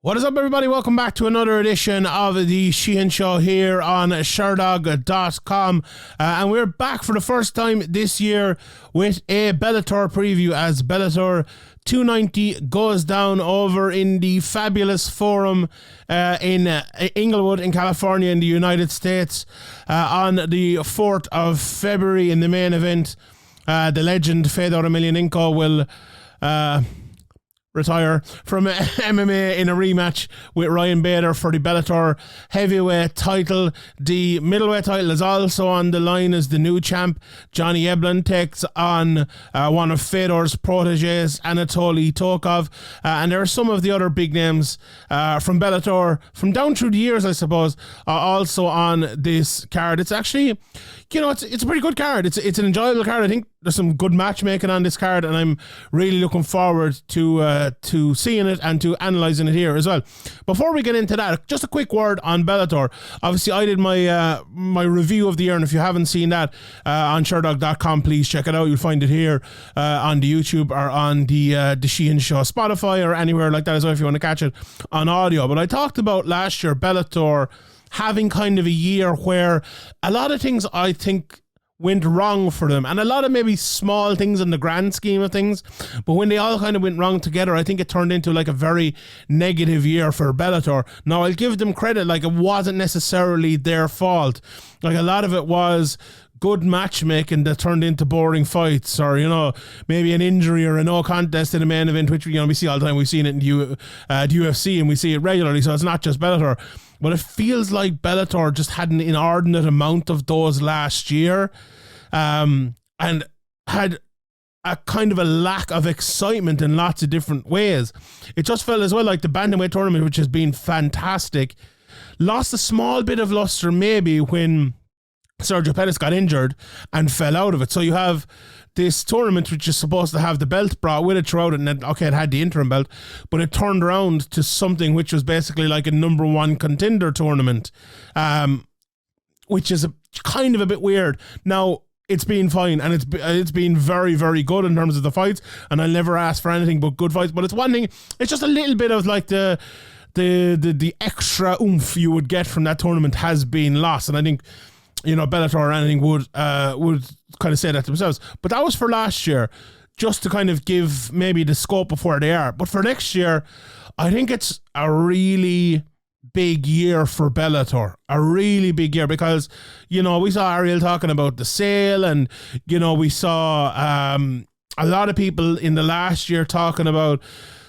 What is up, everybody? Welcome back to another edition of the Sheehan Show here on Sherdog.com. And we're back for the first time this year with a Bellator preview as Bellator 290 goes down over in the fabulous forum in Inglewood in California in the United States on the 4th of February. In the main event, the legend Fedor Emeliankenko will retire from MMA in a rematch with Ryan Bader for the Bellator heavyweight title. The middleweight title is also on the line as the new champ Johnny Eblen takes on one of Fedor's proteges, Anatoly Tokov, and there are some of the other big names from Bellator from down through the years, I suppose, also on this card. It's actually, it's a pretty good card. It's an enjoyable card. I think there's some good matchmaking on this card, and I'm really looking forward to seeing it and to analysing it here as well. Before we get into that, just a quick word on Bellator. Obviously, I did my my review of the year, and if you haven't seen that on Sherdog.com, please check it out. You'll find it here on the YouTube or on the Sheehan Show Spotify or anywhere like that as well if you want to catch it on audio. But I talked about last year Bellator having kind of a year where a lot of things I think went wrong for them, and a lot of maybe small things in the grand scheme of things, but when they all kind of went wrong together, I think it turned into like a very negative year for Bellator. Now, I'll give them credit, like it wasn't necessarily their fault. Like a lot of it was good matchmaking that turned into boring fights, or maybe an injury or a no contest in a main event, which we see all the time. We've seen it in the UFC, and we see it regularly, so it's not just Bellator. But it feels like Bellator just had an inordinate amount of those last year, and had a kind of a lack of excitement in lots of different ways. It just felt as well like the bantamweight tournament, which has been fantastic, lost a small bit of luster maybe when Sergio Pettis got injured and fell out of it. So you have this tournament which is supposed to have the belt brought with it throughout it, and then, okay, it had the interim belt, but it turned around to something which was basically like a number one contender tournament, which is kind of a bit weird. Now, it's been fine, and it's been very, very good in terms of the fights, and I'll never ask for anything but good fights, but it's one thing, it's just a little bit of like the extra oomph you would get from that tournament has been lost, and I think Bellator or anything would kind of say that themselves. But that was for last year, just to kind of give maybe the scope of where they are. But for next year, I think it's a really big year for Bellator. A really big year because, we saw Ariel talking about the sale, and, we saw a lot of people in the last year talking about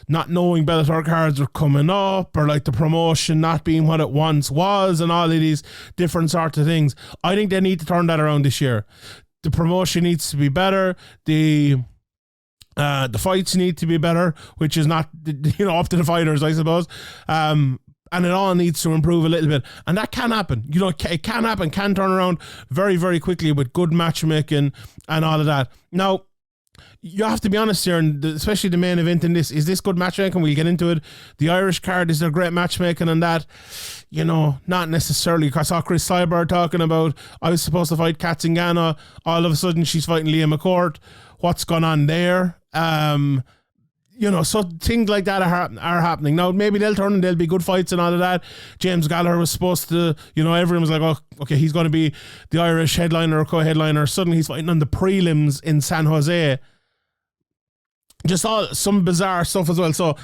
not knowing Bellator cards were coming up, or like the promotion not being what it once was, and all of these different sorts of things. I think they need to turn that around this year. The promotion needs to be better. The fights need to be better, which is not up to the fighters, I suppose. And it all needs to improve a little bit, and that can happen. It can happen, can turn around very, very quickly with good matchmaking and all of that. Now, you have to be honest here, and especially the main event in this. Is this good matchmaking? We'll get into it. The Irish card, is there great matchmaking on that? Not necessarily. I saw Chris Cyber talking about, I was supposed to fight Kat Zingano. All of a sudden, she's fighting Leah McCourt. What's going on there? So things like that are happening. Now, maybe they'll turn and there'll be good fights and all of that. James Gallagher was supposed to, everyone was like, oh, okay, he's going to be the Irish headliner or co-headliner. Suddenly he's fighting on the prelims in San Jose. Just some bizarre stuff as well. So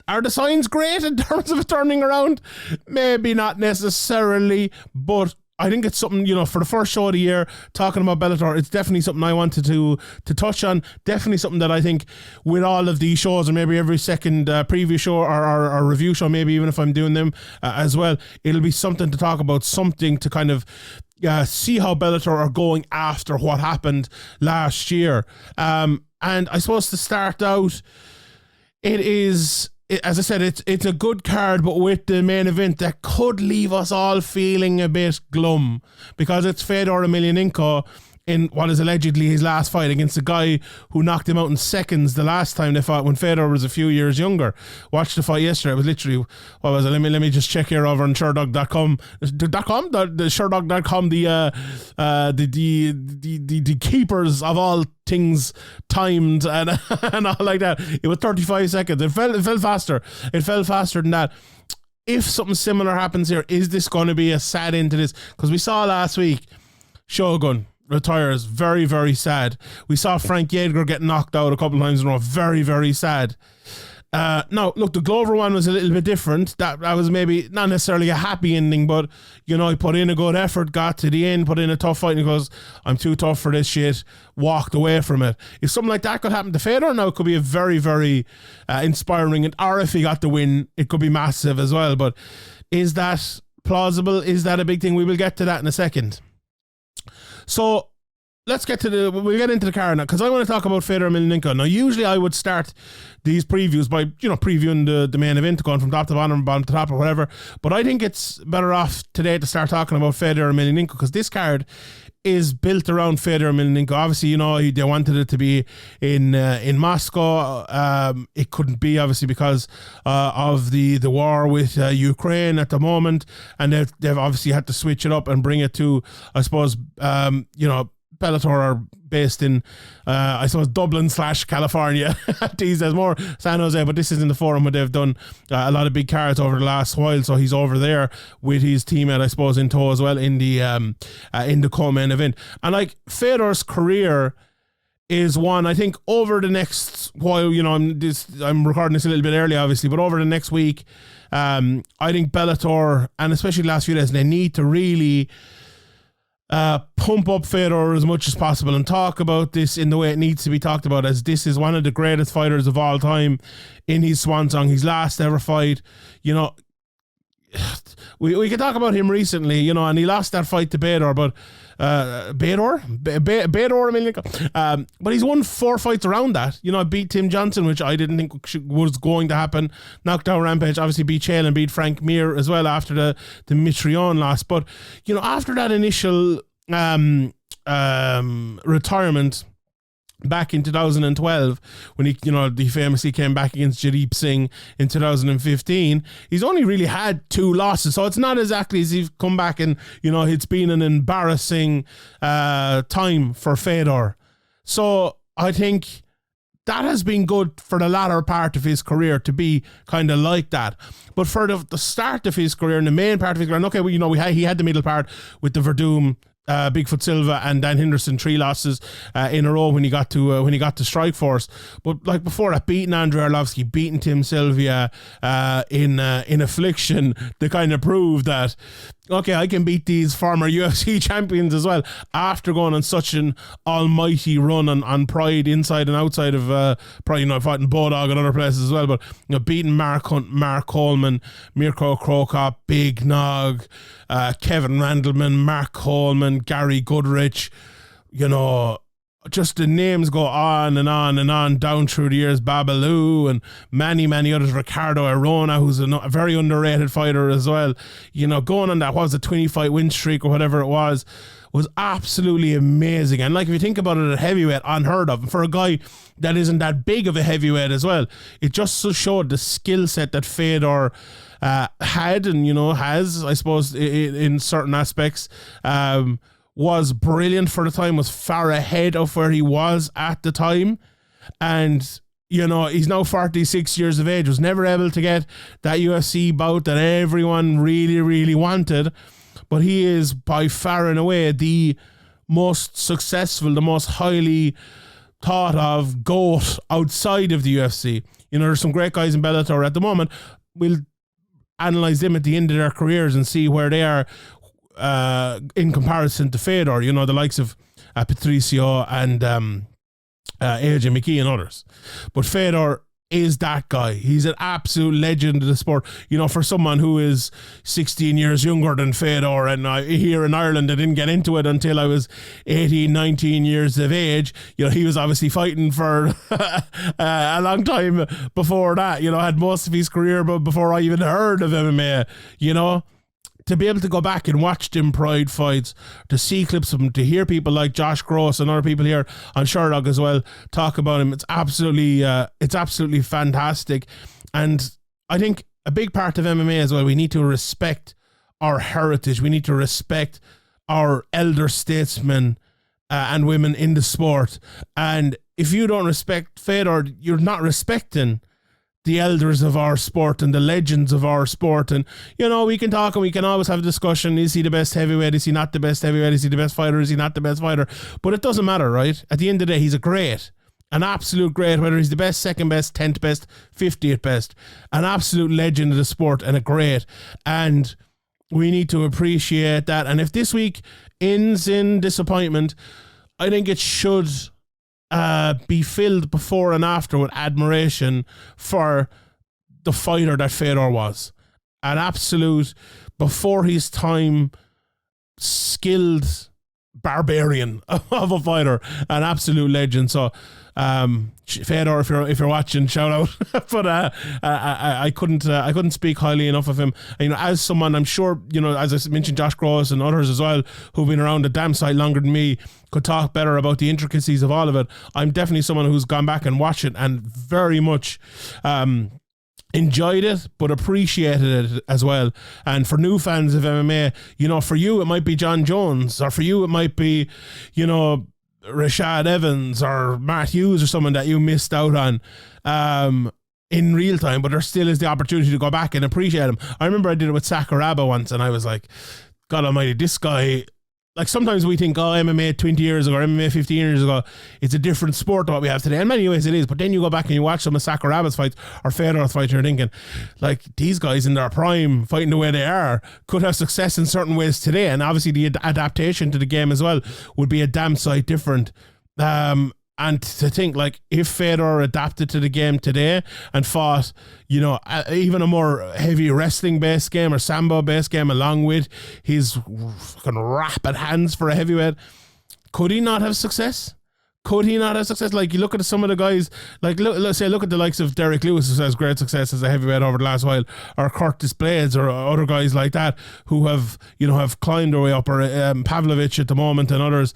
are the signs great in terms of it turning around? Maybe not necessarily, but I think it's something, for the first show of the year, talking about Bellator, it's definitely something I wanted to touch on. Definitely something that I think with all of these shows, or maybe every second preview show or review show, maybe even if I'm doing them as well, it'll be something to talk about, something to kind of see how Bellator are going after what happened last year. And I suppose to start out, as I said, it's a good card, but with the main event that could leave us all feeling a bit glum, because it's Fedor Emelianenko in what is allegedly his last fight against a guy who knocked him out in seconds the last time they fought when Fedor was a few years younger. Watched the fight yesterday. It was literally, what was it? Let me just check here over on Sherdog.com. The Sherdog.com, the keepers of all things timed and all like that. It was 35 seconds. It fell faster. It fell faster than that. If something similar happens here, is this going to be a sad end to this? Because we saw last week Shogun retires, very, very sad. We saw Frank Yeager get knocked out a couple of times in a row, very, very sad. Now, look, the Glover one was a little bit different. That was maybe not necessarily a happy ending, but, you know, he put in a good effort, got to the end, put in a tough fight, and he goes, I'm too tough for this shit, walked away from it. If something like that could happen to Fedor now, it could be a very, very inspiring, or if he got the win, it could be massive as well. But is that plausible? Is that a big thing? We will get to that in a second. So we'll get into the card now, because I want to talk about Fedor Emeliankenko. Now, usually I would start these previews by, you know, previewing the main event, going from top to bottom, bottom to top, or whatever. But I think it's better off today to start talking about Fedor Emeliankenko, because this card is built around Fedor Emeliankenko. Obviously, you know, they wanted it to be in Moscow. It couldn't be, obviously, because of the war with Ukraine at the moment, and they've obviously had to switch it up and bring it to, I suppose, you know, Bellator are based in, I suppose, Dublin/California. These days, more San Jose, but this is in the forum where they've done a lot of big cards over the last while. So he's over there with his teammate, I suppose, in tow as well in the co-main event. And like Fedor's career is one, I think, over the next while. You know, I'm recording this a little bit early, obviously, but over the next week, I think Bellator, and especially the last few days, they need to really pump up Fedor as much as possible and talk about this in the way it needs to be talked about, as this is one of the greatest fighters of all time in his swan song, his last ever fight. You know, we could talk about him recently, you know, and he lost that fight to Fedor, but Fedor Emeliankenko, but he's won 4 fights around that. You know, beat Tim Johnson, which I didn't think was going to happen. Knocked down Rampage, obviously beat Sheehan, beat Frank Mir as well after the Mitrione loss. But, you know, after that initial retirement back in 2012, when he famously came back against Jadeep Singh in 2015, he's only really had 2 losses. So it's not exactly as he's come back and, you know, it's been an embarrassing time for Fedor. So I think that has been good for the latter part of his career to be kind of like that. But for the start of his career and the main part of his career, okay, well, you know, he had the middle part with the Verdum, Bigfoot Silva and Dan Henderson, 3 losses in a row when he got to Strikeforce. But like before that, beating Andrei Arlovsky, beating Tim Sylvia in Affliction, to kind of prove that, okay, I can beat these former UFC champions as well, after going on such an almighty run on Pride inside and outside of Pride. You know, fighting Bodog and other places as well, but, you know, beating Mark Hunt, Mark Coleman, Mirko Krokop, Big Nog, Kevin Randleman, Mark Coleman, Gary Goodrich, you know, just the names go on and on and on down through the years. Babalu and many, many others. Ricardo Arona, who's a very underrated fighter as well. You know, going on that, what was a 20-fight win streak or whatever it was absolutely amazing. And like, if you think about it, at heavyweight, unheard of. And for a guy that isn't that big of a heavyweight as well, it just showed the skill set that Fedor had and, you know, has, I suppose, in certain aspects. Was brilliant for the time, was far ahead of where he was at the time. And, you know, he's now 46 years of age, was never able to get that UFC bout that everyone really, really wanted. But he is by far and away the most successful, the most highly thought of GOAT outside of the UFC. You know, there's some great guys in Bellator at the moment. We'll analyse them at the end of their careers and see where they are in comparison to Fedor, you know, the likes of Patricio and AJ McKee and others. But Fedor is that guy. He's an absolute legend of the sport. You know, for someone who is 16 years younger than Fedor, and here in Ireland, I didn't get into it until I was 18, 19 years of age. You know, he was obviously fighting for a long time before that, you know, had most of his career before I even heard of MMA, you know. to be able to go back and watch them Pride fights, to see clips of him, to hear people like Josh Gross and other people here on Sherdog as well talk about him, it's absolutely fantastic. And I think a big part of MMA as well, we need to respect our heritage. We need to respect our elder statesmen and women in the sport. And if you don't respect Fedor, you're not respecting the elders of our sport and the legends of our sport. And, we can talk and we can always have a discussion. Is he the best heavyweight? Is he not the best heavyweight? Is he the best fighter? Is he not the best fighter? But it doesn't matter, right? At the end of the day, he's an absolute great, whether he's the best, second best, 10th best, 50th best, an absolute legend of the sport and a great. And we need to appreciate that. And if this week ends in disappointment, I think it should be filled before and after with admiration for the fighter that Fedor was. An absolute, before his time, skilled barbarian of a fighter, an absolute legend. So Fedor, if you're watching, shout out. But I couldn't speak highly enough of him. As someone, I'm sure, as I mentioned, Josh Gross and others as well, who've been around the damn site longer than me, could talk better about the intricacies of all of it. I'm definitely someone who's gone back and watched it and very much enjoyed it, but appreciated it as well. And for new fans of MMA, for you it might be John Jones, or for you it might be, Rashad Evans or Matt Hughes or someone that you missed out on in real time, but there still is the opportunity to go back and appreciate him. I remember I did it with Sakuraba once, and I was like, God almighty, this guy. Like, sometimes we think, MMA 20 years ago or MMA 15 years ago, it's a different sport to what we have today. In many ways it is, but then you go back and you watch some of Sakuraba's fights or Fedor's fights, you're thinking, like, these guys in their prime, fighting the way they are, could have success in certain ways today. And obviously the adaptation to the game as well would be a damn sight different. And to think, like, if Fedor adapted to the game today and fought, even a more heavy wrestling-based game or sambo-based game along with his fucking rapid hands for a heavyweight, could he not have success? Like, you look at some of the guys, like, let's say, look at the likes of Derek Lewis, who has great success as a heavyweight over the last while, or Curtis Blades, or other guys like that who have climbed their way up, or Pavlovich at the moment and others.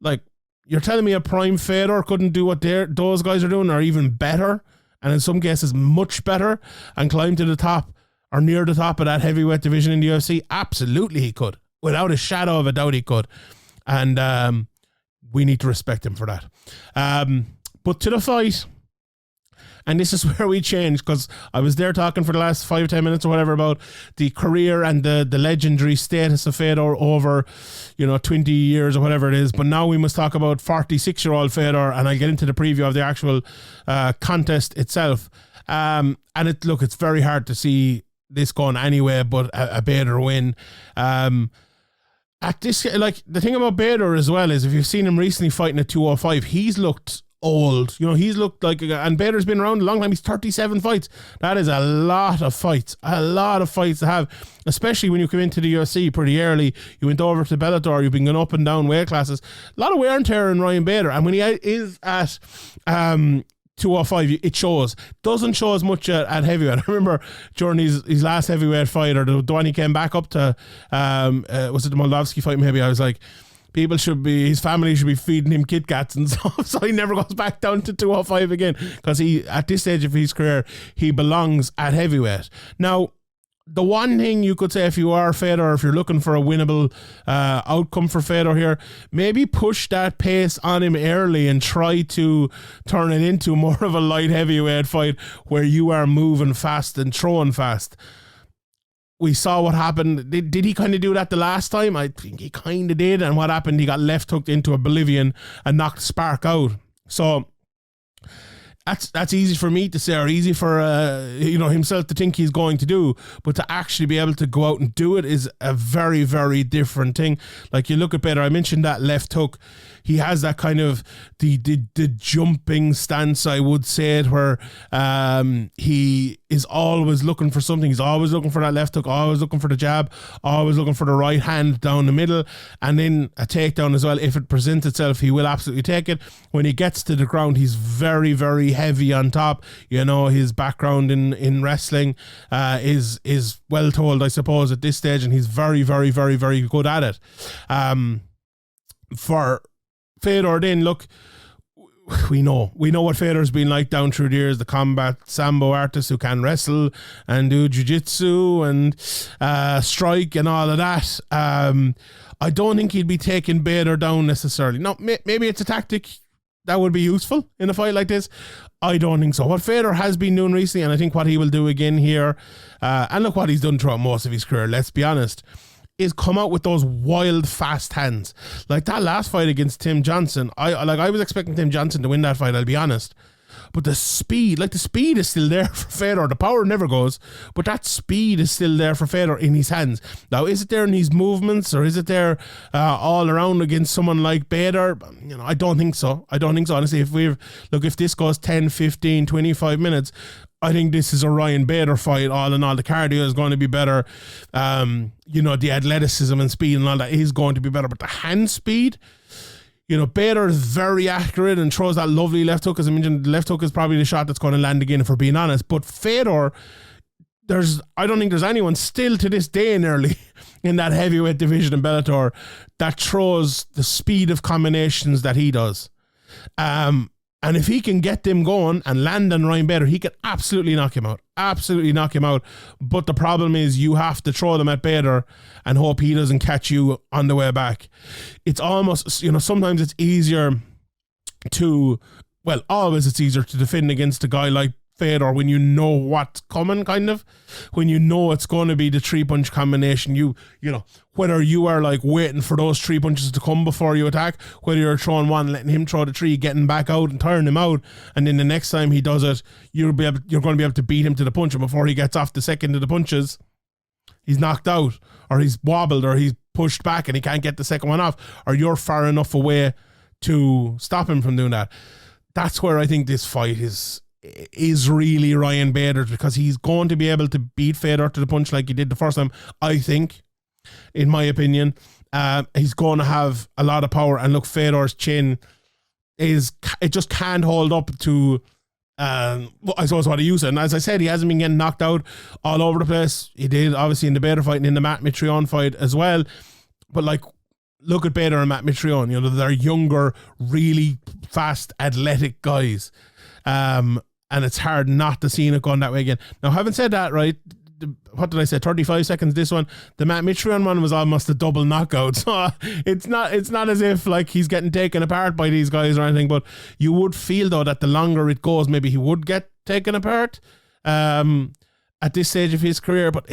Like, you're telling me a prime Fedor couldn't do what those guys are doing, or even better, and in some cases much better, and climb to the top or near the top of that heavyweight division in the UFC? Absolutely he could. Without a shadow of a doubt he could. And we need to respect him for that. But to the fight, and this is where we change, because I was there talking for the last 5 or 10 minutes or whatever about the career and the legendary status of Fedor over 20 years or whatever it is, but now we must talk about 46-year-old Fedor, and I'll get into the preview of the actual contest itself. And it's very hard to see this going anyway but a Bader win. At this, like, the thing about Bader as well is, if you've seen him recently fighting at 205, he's looked old. He's looked like, and Bader's been around a long time. He's 37 fights. That is a lot of fights to have, especially when you come into the UFC pretty early. You went over to Bellator, you've been going up and down weight classes. A lot of wear and tear in Ryan Bader, and when he is at 205, it shows. Doesn't show as much at heavyweight. I remember during his last heavyweight fight, or the one he came back up to, was it the Moldavsky fight maybe, I was like, his family should be feeding him Kit Kats and stuff, so he never goes back down to 205 again, because at this stage of his career, he belongs at heavyweight. Now, the one thing you could say, if you are Fedor, if you're looking for a winnable outcome for Fedor here, maybe push that pace on him early and try to turn it into more of a light heavyweight fight where you are moving fast and throwing fast. We saw what happened. Did he kind of do that the last time? I think he kind of did. And what happened? He got left hooked into oblivion and knocked Spark out. So that's easy for me to say, or easy for himself to think he's going to do, but to actually be able to go out and do it is a very, very different thing. Like, you look at Bader, I mentioned that left hook. He has that kind of the jumping stance, I would say it, where he is always looking for something. He's always looking for that left hook, always looking for the jab, always looking for the right hand down the middle, and then a takedown as well. If it presents itself, he will absolutely take it. When he gets to the ground, he's very, very heavy on top. You know, his background in wrestling is well told, I suppose, at this stage, and he's very, very, very, very good at it. For Fedor, then, look, we know what Fedor's been like down through the years, the combat sambo artist who can wrestle and do jiu-jitsu and strike and all of that. I don't think he'd be taking Fedor down necessarily. No, maybe it's a tactic that would be useful in a fight like this. I don't think so. What Fedor has been doing recently, and I think what he will do again here, and look what he's done throughout most of his career, let's be honest, is come out with those wild, fast hands. Like that last fight against Tim Johnson, I was expecting Tim Johnson to win that fight, I'll be honest. But the speed is still there for Fedor. The power never goes, but that speed is still there for Fedor in his hands. Now, is it there in his movements, or is it there all around against someone like Fedor? You know, I don't think so. Honestly, if this goes 10, 15, 25 minutes, I think this is a Ryan Bader fight all in all. The cardio is going to be better. The athleticism and speed and all that is going to be better. But the hand speed, Bader is very accurate and throws that lovely left hook. As I mentioned, the left hook is probably the shot that's going to land again, if we're being honest. But Fedor, I don't think there's anyone still to this day nearly in that heavyweight division in Bellator that throws the speed of combinations that he does. And if he can get them going and land on Ryan Bader, he can absolutely knock him out. But the problem is you have to throw them at Bader and hope he doesn't catch you on the way back. It's almost, sometimes it's easier always it's easier to defend against a guy like Fedor when you know what's coming, kind of. When you know it's going to be the 3-punch combination, you know, whether you are like waiting for those 3 punches to come before you attack, whether you're throwing one, letting him throw the 3, getting back out and tiring him out, and then the next time he does it, you're going to be able to beat him to the punch, and before he gets off the second of the punches, he's knocked out, or he's wobbled, or he's pushed back and he can't get the second one off, or you're far enough away to stop him from doing that. That's where I think this fight is really Ryan Bader's, because he's going to be able to beat Fedor to the punch like he did the first time. I think, in my opinion, he's going to have a lot of power. And look, Fedor's chin it just can't hold up to I suppose what he used. And as I said, he hasn't been getting knocked out all over the place. He did obviously in the Bader fight and in the Matt Mitrione fight as well. But like, look at Bader and Matt Mitrione. They're younger, really fast, athletic guys. And it's hard not to see it going that way again. Now, having said that, right, what did I say? 35 seconds. This one, the Matt Mitrione one was almost a double knockout. So it's not as if like he's getting taken apart by these guys or anything. But you would feel though that the longer it goes, maybe he would get taken apart at this stage of his career. But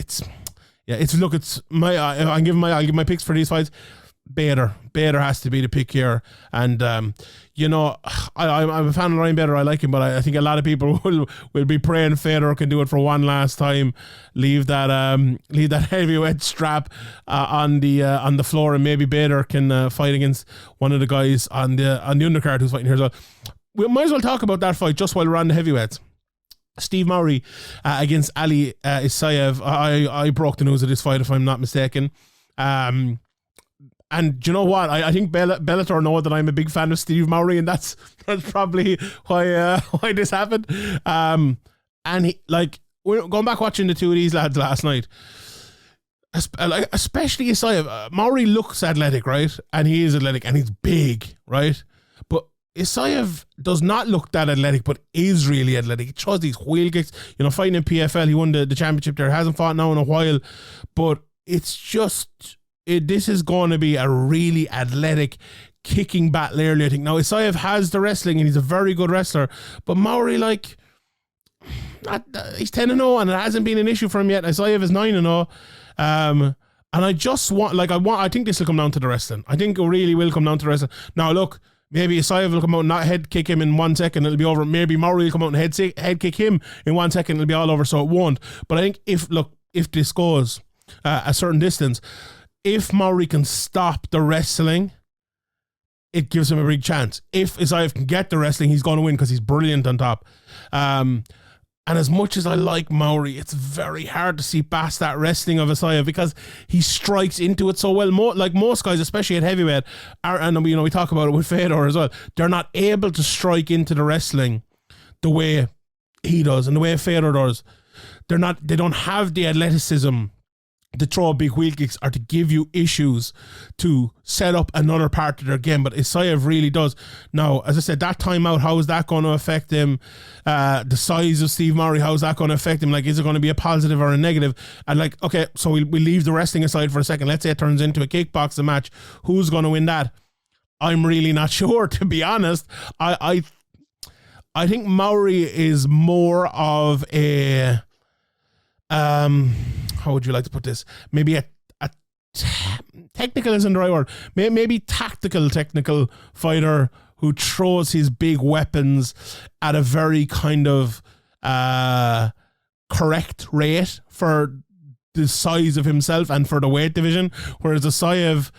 I'll give my picks for these fights. Bader has to be the pick here, and I'm a fan of Ryan Bader. I like him, but I think a lot of people will be praying Fedor can do it for one last time, leave that heavyweight strap on the floor, and maybe Bader can fight against one of the guys on the undercard who's fighting here as well. We might as well talk about that fight just while we're on the heavyweights. Steve Mowry against Ali Isaev. I broke the news of this fight, if I'm not mistaken. And do you know what? I think Bellator know that I'm a big fan of Steve Mowry, and that's probably why this happened. And we're going back watching the two of these lads last night, especially Isaev. Mowry looks athletic, right? And he is athletic, and he's big, right? But Isaev does not look that athletic, but is really athletic. He throws these wheel kicks. Fighting in PFL, he won the championship there. Hasn't fought now in a while, but it's just... this is going to be a really athletic kicking battle early, I think. Now, Isaev has the wrestling and he's a very good wrestler, but Mowry, he's 10-0 and it hasn't been an issue for him yet. Isaev is 9-0. And I think this will come down to the wrestling. I think it really will come down to the wrestling. Now, look, maybe Isaev will come out and not head kick him in 1 second, it'll be over. Maybe Mowry will come out and head kick him in 1 second, it'll be all over, so it won't. But I think if this goes a certain distance, if Mowry can stop the wrestling, it gives him a big chance. If Isaev can get the wrestling, he's going to win because he's brilliant on top. And as much as I like Mowry, it's very hard to see past that wrestling of Isaev because he strikes into it so well. Like most guys, especially at heavyweight, and we talk about it with Fedor as well, they're not able to strike into the wrestling the way he does and the way Fedor does. They don't have the athleticism to throw big wheel kicks or to give you issues to set up another part of their game, but Isaev really does. Now, as I said, that timeout, how is that going to affect him? The size of Steve Mowry, how is that going to affect him? Like, is it going to be a positive or a negative? And like, okay, so we leave the wrestling aside for a second. Let's say it turns into a kickboxing match. Who's going to win that? I'm really not sure, to be honest. I think Mowry is more of a how would you like to put this? Maybe a technical isn't the right word. Maybe tactical, technical fighter who throws his big weapons at a very kind of correct rate for the size of himself and for the weight division, whereas Isaev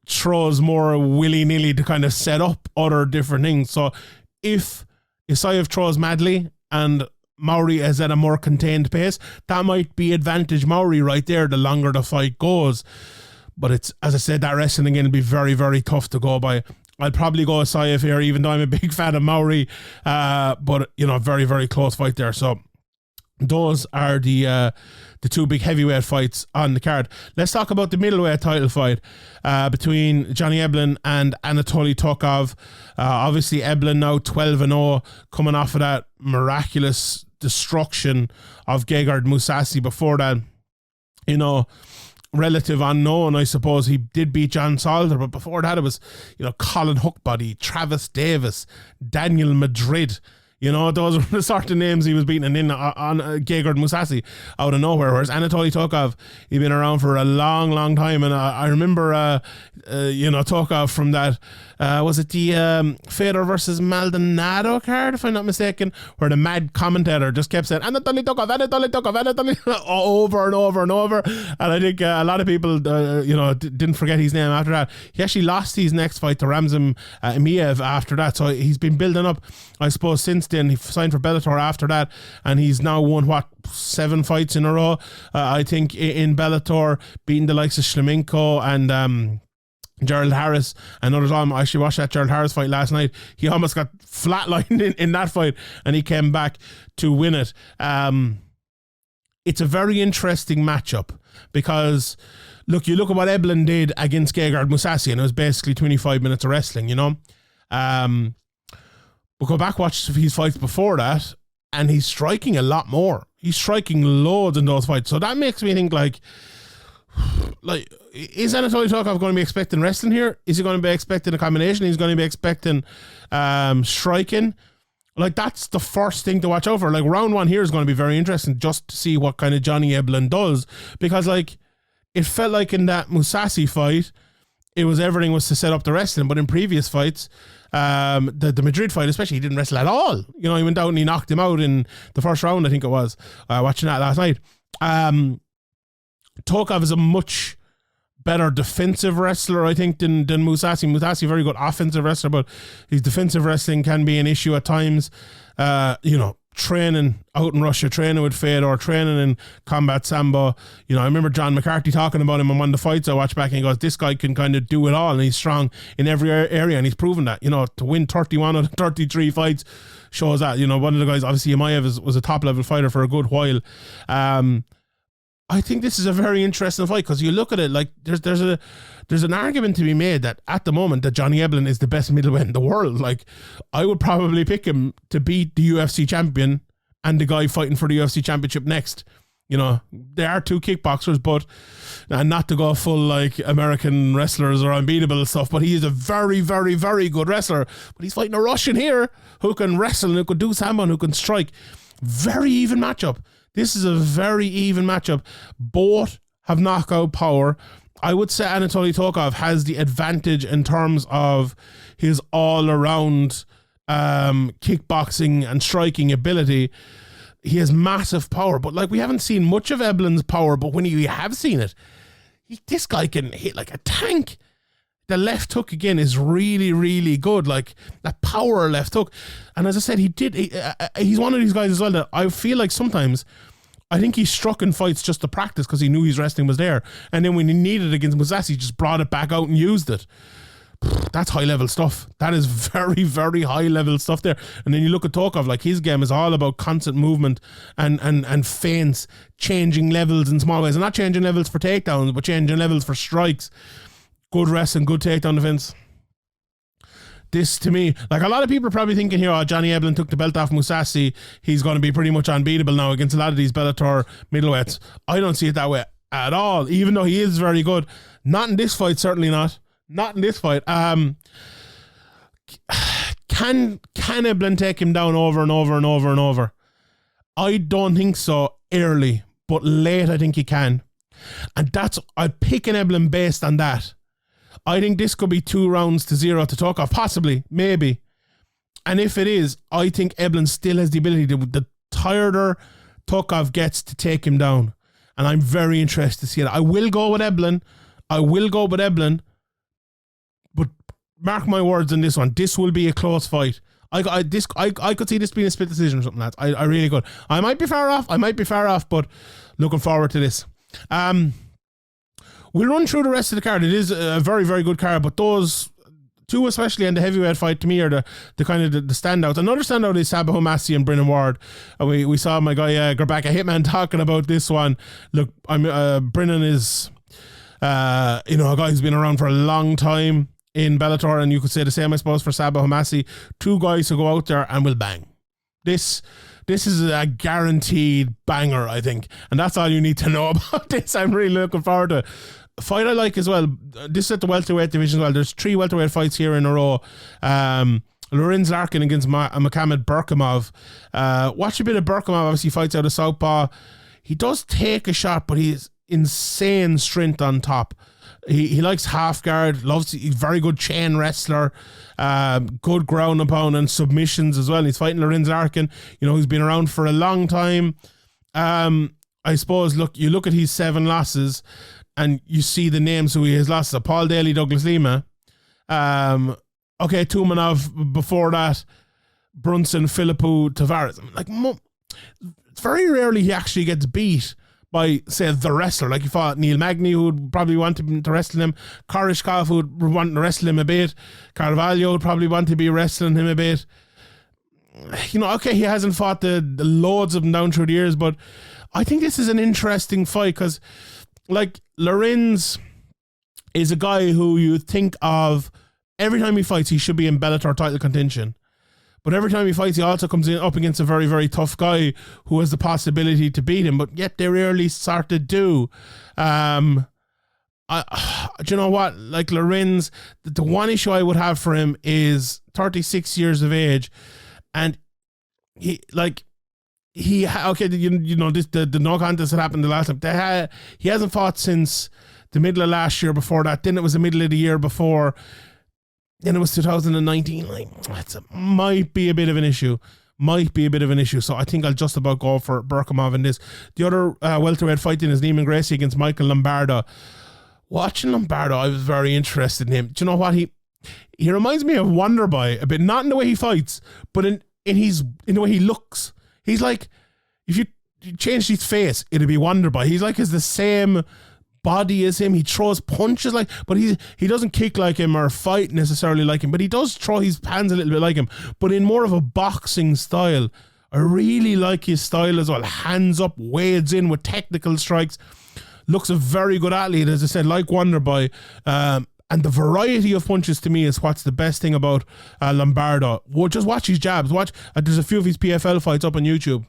throws more willy-nilly to kind of set up other different things. So if Isaev throws madly and Mowry is at a more contained pace, that might be advantage Mowry right there the longer the fight goes. But it's, as I said, that wrestling again will be very, very tough to go by. I'll probably go Isaev here, even though I'm a big fan of Mowry. But, very, very close fight there. So those are the two big heavyweight fights on the card. Let's talk about the middleweight title fight between Johnny Eblen and Anatoly Tokov. Obviously, Eblen now 12-0, coming off of that miraculous destruction of Gegard Mousasi. Before that, relative unknown, I suppose. He did beat John Salter, but before that it was, Colin Hookbody, Travis Davis, Daniel Madrid. Those were the sort of names he was beating in on Gegard Mousasi out of nowhere. Whereas Anatoly Tokov, he'd been around for a long, long time. And I remember, Tokov from that, was it the Fedor versus Maldonado card, if I'm not mistaken, where the mad commentator just kept saying, Anatoly Tokov, over and over and over. And I think a lot of people, didn't forget his name after that. He actually lost his next fight to Ramzan Emiev after that. So he's been building up, I suppose, since then. He signed for Bellator after that, and he's now won 7 fights in a row, I think, in Bellator, beating the likes of Shlemenko and Gerald Harris and others. I actually watched that Gerald Harris fight last night. He almost got flatlined in that fight, and he came back to win it. It's a very interesting matchup because you look at what Eblen did against Gegard Mousasi, and it was basically 25 minutes of wrestling, But go back, watch his fights before that, and he's striking a lot more. He's striking loads in those fights. So that makes me think, like, is Anatoly Tokov going to be expecting wrestling here? Is he going to be expecting a combination? He's going to be expecting striking? Like, that's the first thing to watch out for. Like, round 1 here is going to be very interesting just to see what kind of Johnny Eblen does. Because, like, it felt like in that Mousasi fight, everything was to set up the wrestling. But in previous fights, the Madrid fight especially, he didn't wrestle at all. He went out and he knocked him out in the first round, I think it was, watching that last night. Tokov is a much better defensive wrestler, I think, than Mousasi. Mousasi, very good offensive wrestler, but his defensive wrestling can be an issue at times. Training out in Russia, training with Fedor, training in combat sambo. I remember John McCarthy talking about him in one of the fights I watched back, and he goes, this guy can kind of do it all, and he's strong in every area, and he's proven that. To win 31 out of 33 fights shows that. One of the guys, obviously Emeliankenko, was a top level fighter for a good while. I think this is a very interesting fight because you look at it, like there's an argument to be made that at the moment that Johnny Eblen is the best middleweight in the world. Like, I would probably pick him to beat the UFC champion and the guy fighting for the UFC championship next. They are 2 kickboxers, but not to go full like American wrestlers or unbeatable and stuff, but he is a very, very, very good wrestler. But he's fighting a Russian here who can wrestle and who can do sambo and who can strike. Very even matchup. This is a very even matchup. Both have knockout power. I would say Anatoly Tokov has the advantage in terms of his all-around kickboxing and striking ability. He has massive power, but we haven't seen much of Eblen's power, but when we have seen it, this guy can hit like a tank. the left hook again is really, really good. Like that power left hook. And as I said, he's one of these guys as well that I feel like sometimes I think he struck in fights just to practice because he knew his wrestling was there. And then when he needed it against Musasi, he just brought it back out and used it. That's high level stuff. That is very, very high level stuff there. And then you look at Tokov, like his game is all about constant movement and feints, changing levels in small ways. And not changing levels for takedowns, but changing levels for strikes. Good wrestling, good takedown defense. This, to me, like a lot of people are probably thinking here, Johnny Eblen took the belt off Musasi. He's going to be pretty much unbeatable now against a lot of these Bellator middleweights. I don't see it that way at all, even though he is very good. Not in this fight, certainly not. Not in this fight. Can Eblen take him down over and over and over and over? I don't think so early, but late I think he can. And I'm picking Eblen based on that. I think this could be 2-0 to Tokov, possibly, maybe. And if it is, I think Eblen still has the ability to, the tireder Tokov gets, to take him down. And I'm very interested to see it. I will go with Eblen. But mark my words on this one. This will be a close fight. I could see this being a split decision or something like that. I really could. I might be far off, but looking forward to this. We'll run through the rest of the card. It is a very, very good card, but those two, especially in the heavyweight fight, to me are the kind of the standouts. Another standout is Sabah Homasi and Brennan Ward. We saw my guy Gerbaka Hitman talking about this one. Look, Brennan is a guy who's been around for a long time in Bellator, and you could say the same, I suppose, for Sabah Homasi. Two guys who go out there and will bang. This is a guaranteed banger, I think, and that's all you need to know about this. I'm really looking forward to it. A fight I like as well. This is at the welterweight division as well. There's 3 welterweight fights here in a row. Lorenz Larkin against Mukhamed Berkhamov. Watch a bit of Berkhamov. Obviously fights out of southpaw. He does take a shot, but he's insane strength on top. He likes half guard, he's very good chain wrestler, good ground and pound and submissions as well. He's fighting Lorenz Larkin, who's been around for a long time. I suppose, you look at his 7 losses and you see the names who he has lost. Paul Daly, Douglas Lima. Tumanov before that, Brunson, Philippou, Tavares. Very rarely he actually gets beat by, say, the wrestler. Like, he fought Neal Magny, who would probably want to wrestle him. Koreshkov, who would want to wrestle him a bit. Carvalho would probably want to be wrestling him a bit. He hasn't fought the loads of them down through the years, but I think this is an interesting fight because, Lorenz is a guy who you think of every time he fights, he should be in Bellator title contention. But every time he fights, he also comes in up against a very, very tough guy who has the possibility to beat him, but yet they rarely sort of do. Do you know what? Like Lorenz, the one issue I would have for him is 36 years of age, and the no contest that happened the last time. He hasn't fought since the middle of last year. Before that, then it was the middle of the year before. Then it was 2019. Might be a bit of an issue. So I think I'll just about go for Berkhamov in this. The other welterweight fighting is Neiman Gracie against Michael Lombardo. Watching Lombardo, I was very interested in him. Do you know what? He reminds me of Wonderboy a bit, not in the way he fights, but in the way he looks. He's like, if you change his face, it'd be Wonderboy. He's has the same body as him. He throws punches but he doesn't kick like him or fight necessarily like him, but he does throw his hands a little bit like him, but in more of a boxing style. I really like his style as well. Hands up, wades in with technical strikes. Looks a very good athlete, as I said, like Wonderboy. And the variety of punches to me is what's the best thing about Lombardo. Just watch his jabs. There's a few of his PFL fights up on YouTube.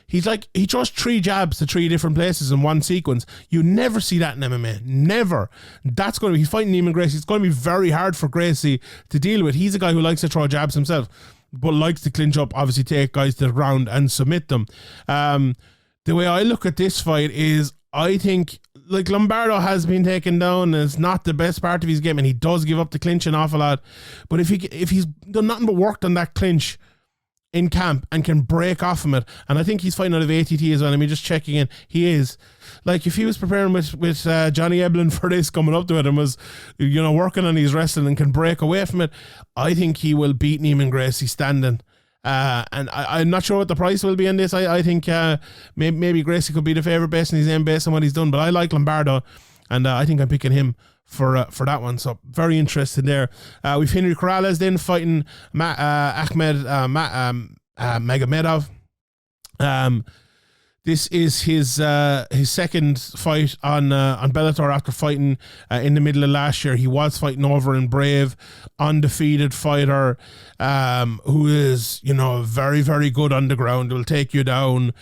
He throws 3 jabs to 3 different places in one sequence. You never see that in MMA. Never. He's fighting Neiman Gracie. It's going to be very hard for Gracie to deal with. He's a guy who likes to throw jabs himself, but likes to clinch up, obviously take guys to the ground and submit them. The way I look at this fight is, I think, Lombardo has been taken down, and it's not the best part of his game, and he does give up the clinch an awful lot. But if he's done nothing but worked on that clinch, in camp and can break off from it. And I think he's fighting out of ATT as well. I mean, just checking in, he is. Like, if he was preparing with Johnny Eblen for this coming up to it and was, working on his wrestling and can break away from it, I think he will beat Neiman Gracie standing. And I'm not sure what the price will be in this. I think maybe Gracie could be the favourite based on his name, based on what he's done. But I like Lombardo, and I think I'm picking him for that one. So very interested there. We've Henry Corrales then fighting Akhmed Magomedov. This is his second fight on Bellator after fighting in the middle of last year. He was fighting over in Brave, undefeated fighter, who is, very, very good on the ground. Will take you down,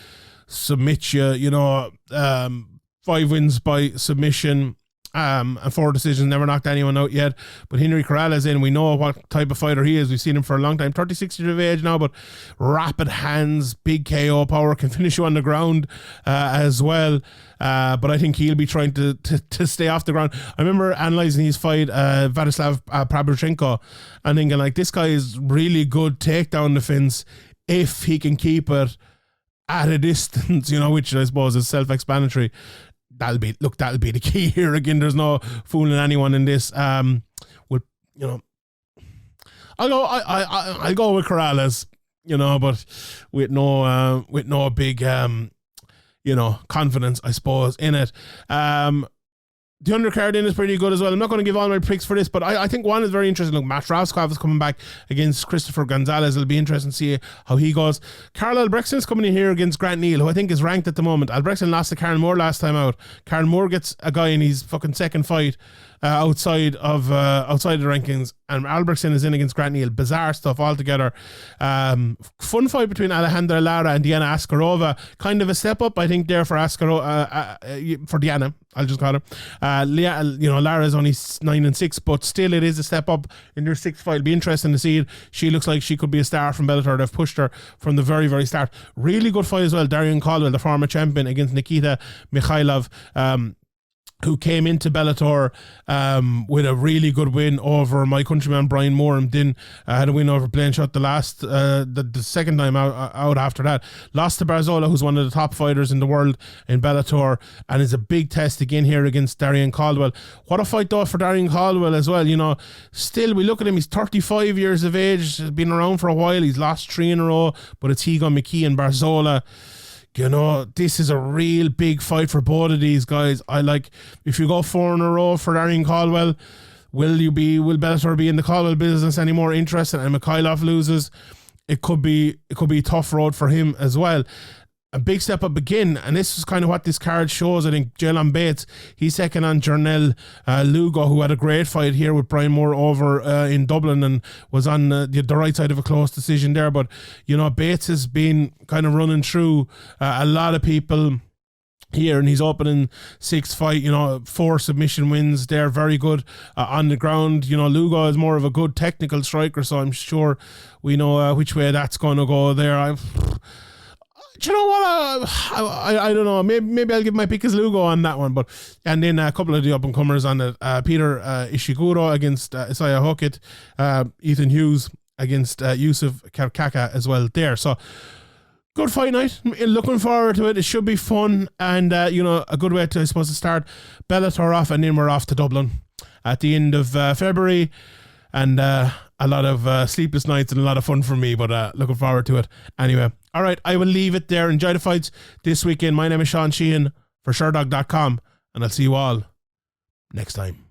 submit you, 5 wins by submission. And 4 decisions, never knocked anyone out yet. But Henry Corrales in, we know what type of fighter he is. We've seen him for a long time, 36 years of age now, but rapid hands, big KO power, can finish you on the ground as well. But I think he'll be trying to stay off the ground. I remember analysing his fight, Vladislav Pavlyuchenko, and thinking, like, this guy is really good takedown defense if he can keep it at a distance, which I suppose is self-explanatory. That'll be the key here. Again, there's no fooling anyone in this. I'll go with Corrales, but with no big confidence, I suppose, in it. The undercard in is pretty good as well. I'm not going to give all my picks for this, but I think one is very interesting. Look, Matt Rohskopf is coming back against Christopher Gonzalez. It'll be interesting to see how he goes. Karl Albrektsson is coming in here against Grant Neal, who I think is ranked at the moment. Albrektsson lost to Karl Moore last time out. Karl Moore gets a guy in his fucking second fight outside of the rankings, and Albrektsson is in against Grant Neal. Bizarre stuff altogether. Fun fight between Alejandra Lara and Diana Avsaragova. Kind of a step up, I think, there for for Diana. I'll just call her. Lara is only 9-6, but still it is a step up in their 6th fight. It'll be interesting to see it. She looks like she could be a star from Bellator. They've pushed her from the very, very start. Really good fight as well. Darrion Caldwell, the former champion, against Nikita Mikhailov, who came into Bellator with a really good win over my countryman Brian Moore, and then had a win over Blanchot the second time out after that. Lost to Barzola, who's one of the top fighters in the world in Bellator, and is a big test again here against Darrion Caldwell. What a fight though for Darrion Caldwell as well. Still we look at him, he's 35 years of age, been around for a while. He's lost 3 in a row, but it's Higo McKee and Barzola. This is a real big fight for both of these guys. If you go 4 in a row for Darrion Caldwell, will Bellator be in the Caldwell business anymore interested? And Mikhailov loses, it could be a tough road for him as well. A big step up again, and this is kind of what this card shows. I think Jalen Bates, he's second on Jernel Lugo, who had a great fight here with Brian Moore over in Dublin and was on the right side of a close decision there. But, Bates has been kind of running through a lot of people here, and he's opening 6th fight, 4 submission wins there, very good on the ground. Lugo is more of a good technical striker, so I'm sure we know which way that's going to go there. Do you know what? I don't know. Maybe I'll give my pick as Lugo on that one. And then a couple of the up-and-comers on it. Peter Ishiguro against Isaiah Hockett. Ethan Hughes against Yusuf Karkaka as well there. So, good fight night. Looking forward to it. It should be fun. And, a good way to, I suppose, to start Bellator off. And then we're off to Dublin at the end of February. And a lot of sleepless nights and a lot of fun for me, but looking forward to it anyway. All right, I will leave it there. Enjoy the fights this weekend. My name is Sean Sheehan for Sherdog.com, and I'll see you all next time.